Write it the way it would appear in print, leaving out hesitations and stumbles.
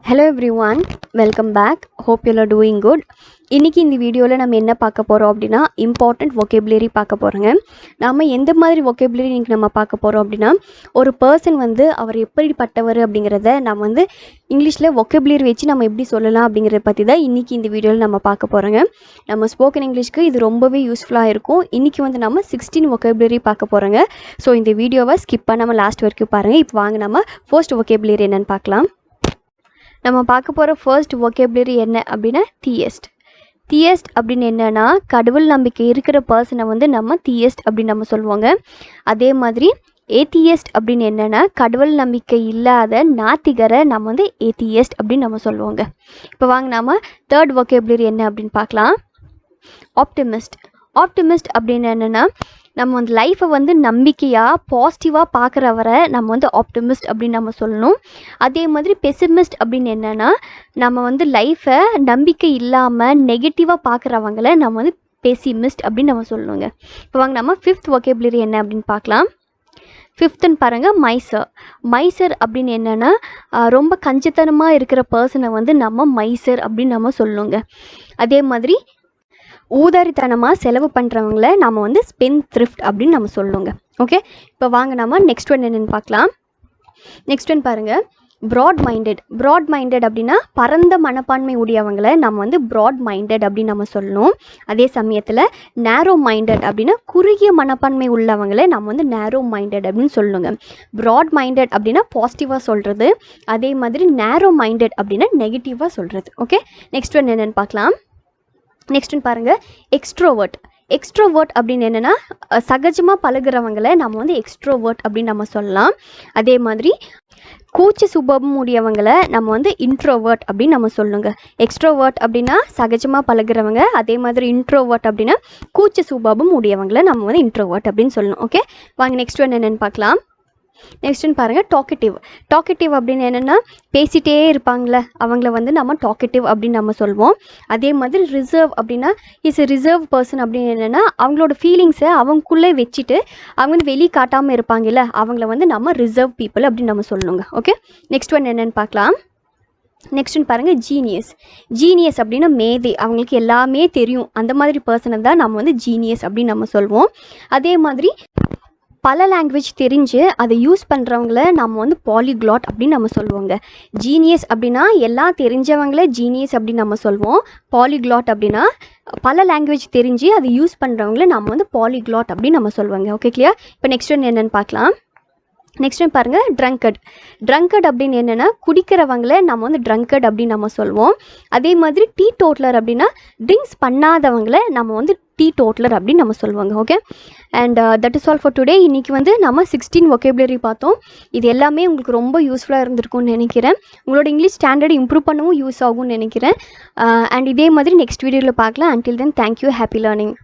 Hello everyone, welcome back. Hope you are doing good. இன்னைக்கு இந்த வீடியோவில் நம்ம என்ன பார்க்க போகிறோம் அப்படின்னா இம்பார்ட்டண்ட் vocabulary பார்க்க போகிறோங்க. நாம் எந்த மாதிரி vocabulary இன்னைக்கு நம்ம பார்க்க போகிறோம் அப்படின்னா ஒரு பர்சன் அவர் எப்படிப்பட்டவர் அப்படிங்கிறத நம்ம இங்கிலீஷில் vocabulary வச்சு நம்ம எப்படி சொல்லலாம் அப்படிங்கிறத பற்றி தான் இன்றைக்கி இந்த வீடியோவில் நம்ம பார்க்க போகிறோங்க. நம்ம ஸ்போக்கன் இங்கிலீஷ்க்கு இது ரொம்பவே யூஸ்ஃபுல்லாக இருக்கும். இன்றைக்கி நம்ம 16 vocabulary பார்க்க போகிறோங்க. ஸோ இந்த வீடியோவை ஸ்கிப் பண்ணாமல் லாஸ்ட் வரைக்கும் பாருங்கள். இப்போ வாங்க நம்ம ஃபர்ஸ்ட் vocabulary என்னென்னு பார்க்கலாம். நம்ம பார்க்க போகிற ஃபர்ஸ்ட் vocabulary என்ன அப்படின்னா தியஸ்ட். தியஸ்ட் அப்படின்னு என்னென்னா கடவுள் நம்பிக்கை இருக்கிற பர்சனை நம்ம தியஸ்ட் அப்படின்னு நம்ம சொல்லுவாங்க. அதே மாதிரி ஏத்தியஸ்ட் அப்படின்னு என்னென்னா கடவுள் நம்பிக்கை இல்லாத நாத்திகரை நம்ம ஏத்தியஸ்ட் அப்படின்னு நம்ம சொல்லுவாங்க. இப்போ வாங்க நம்ம தேர்ட் vocabulary என்ன அப்படின்னு பார்க்கலாம். ஆப்டிமிஸ்ட். ஆப்டிமிஸ்ட் அப்படின்னு என்னென்னா நம்ம லைஃப்பை நம்பிக்கையாக பாசிட்டிவாக பார்க்குறவரை நம்ம ஆப்டிமிஸ்ட் அப்படின்னு நம்ம சொல்லணும். அதே மாதிரி பெசிமிஸ்ட் அப்படின்னு என்னென்னா நம்ம லைஃப்பை நம்பிக்கை இல்லாமல் நெகட்டிவாக பார்க்குறவங்கள நம்ம பெசிமிஸ்ட் அப்படின்னு நம்ம சொல்லணுங்க. இப்போ வாங்க நம்ம ஃபிஃப்த் vocabulary என்ன அப்படின்னு பார்க்கலாம். ஃபிஃப்த்துன்னு பாருங்கள் மைசர். மைசர் அப்படின்னு என்னென்னா ரொம்ப கஞ்சத்தனமாக இருக்கிற பர்சனை நம்ம மைசர் அப்படின்னு நம்ம சொல்லணுங்க. அதே மாதிரி ஊதாரித்தனமாக செலவு பண்ணுறவங்கள நம்ம ஸ்பெண்ட் த்ரிஃப்ட் அப்படின்னு நம்ம சொல்லுவோங்க. ஓகே, இப்போ வாங்க நம்ம நெக்ஸ்ட் ஒன் என்னென்னு பார்க்கலாம். நெக்ஸ்ட் ஒன் பாருங்கள் ப்ராட் மைண்டட். ப்ராட் மைண்டட் அப்படின்னா பரந்த மனப்பான்மை உடையவங்களை நம்ம ப்ராட் மைண்டட் அப்படின்னு நம்ம சொல்லணும். அதே சமயத்தில் நேரோ மைண்டட் அப்படின்னா குறுகிய மனப்பான்மை உள்ளவங்களை நம்ம நேரோ மைண்டட் அப்படின்னு சொல்லணுங்க. ப்ராட் மைண்டட் அப்படின்னா பாசிட்டிவாக சொல்கிறது, அதே மாதிரி நேரோ மைண்டட் அப்படின்னா நெகட்டிவாக சொல்கிறது. ஓகே, நெக்ஸ்ட் ஒன் என்னென்னு பார்க்கலாம். நெக்ஸ்ட் ஒன் பாருங்கள் எக்ஸ்ட்ரோவர்ட். எக்ஸ்ட்ரோவர்ட் அப்படின்னு என்னென்னா சகஜமாக பழகிறவங்களை நம்ம எக்ஸ்ட்ரோவர்ட் அப்படின்னு நம்ம சொல்லலாம். அதே மாதிரி கூச்ச சுபாவம் உடையவங்களை நம்ம இன்ட்ரோவர்ட் அப்படின்னு நம்ம சொல்லுங்க. எக்ஸ்ட்ரோவர்ட் அப்படின்னா சகஜமாக பழகிறவங்க, அதே மாதிரி இன்ட்ரோவர்ட் அப்படின்னா கூச்ச சுபாவம் உடையவங்களை நம்ம இன்ட்ரோவர்ட் அப்படின்னு சொல்லணும். ஓகே, வாங்க நெக்ஸ்ட் ஒன் என்னென்னு பார்க்கலாம். நெக்ஸ்ட்டுன்னு பாருங்கள் டாக்கட்டிவ். டாக்கட்டிவ் அப்படின்னு என்னென்னா பேசிகிட்டே இருப்பாங்களே அவங்கள நம்ம டாக்கட்டிவ் அப்படின்னு நம்ம சொல்வோம். அதே மாதிரி ரிசர்வ் அப்படின்னா இஸ் எ ரிசர்வ் பர்சன் அப்படின்னு என்னென்னா அவங்களோட ஃபீலிங்ஸை அவங்களுக்குள்ளே வச்சுட்டு அவங்க வெளியே காட்டாமல் இருப்பாங்கல்ல அவங்கள நம்ம ரிசர்வ் பீப்புள் அப்படின்னு நம்ம சொல்லணுங்க. ஓகே, நெக்ஸ்ட் ஒன் என்னென்னு பார்க்கலாம். நெக்ஸ்ட்டுன்னு பாருங்கள் ஜீனியஸ். ஜீனியஸ் அப்படின்னா மேதை, அவங்களுக்கு எல்லாமே தெரியும் அந்த மாதிரி பர்சனை தான் நம்ம ஜீனியஸ் அப்படின்னு நம்ம சொல்வோம். அதே மாதிரி பல லாங்குவேஜ் தெரிஞ்சு அதை யூஸ் பண்ணுறவங்கள நம்ம பாலிக்ளாட் அப்படின்னு நம்ம சொல்லுவோங்க. ஜீனியஸ் அப்படின்னா எல்லாம் தெரிஞ்சவங்கள ஜீனியஸ் அப்படின்னு நம்ம சொல்வோம். பாலிக்ளாட் அப்படின்னா பல லாங்குவேஜ் தெரிஞ்சு அதை யூஸ் பண்ணுறவங்கள நம்ம பாலிக்ளாட் அப்படின்னு நம்ம சொல்லுவாங்க. Okay, clear. இப்போ நெக்ஸ்ட் ஒன் என்னென்னு பார்க்கலாம். நெக்ஸ்ட் டைம் பாருங்கள் ட்ரங்கர்ட். ட்ரங்கர்ட் அப்படின்னு என்னென்னா குடிக்கிறவங்கள நம்ம ட்ரங்கர்ட் அப்படின்னு நம்ம சொல்வோம். அதே மாதிரி டீ டோட்லர் அப்படின்னா ட்ரிங்க்ஸ் பண்ணாதவங்கள நம்ம டீ டோட்லர் அப்படின்னு நம்ம சொல்லுவாங்க. Okay, and that is all for today. இன்றைக்கி நம்ம 16 vocabulary பார்த்தோம். இது எல்லாமே உங்களுக்கு ரொம்ப யூஸ்ஃபுல்லாக இருந்திருக்கும்னு நினைக்கிறேன். உங்களோட இங்கிலீஷ் ஸ்டாண்டர்ட் இம்ப்ரூவ் பண்ணவும் யூஸ் ஆகும்னு நினைக்கிறேன். அண்ட் இதே மாதிரி நெக்ஸ்ட் வீடியோவில் பார்க்கலாம். Until then thank you, happy learning.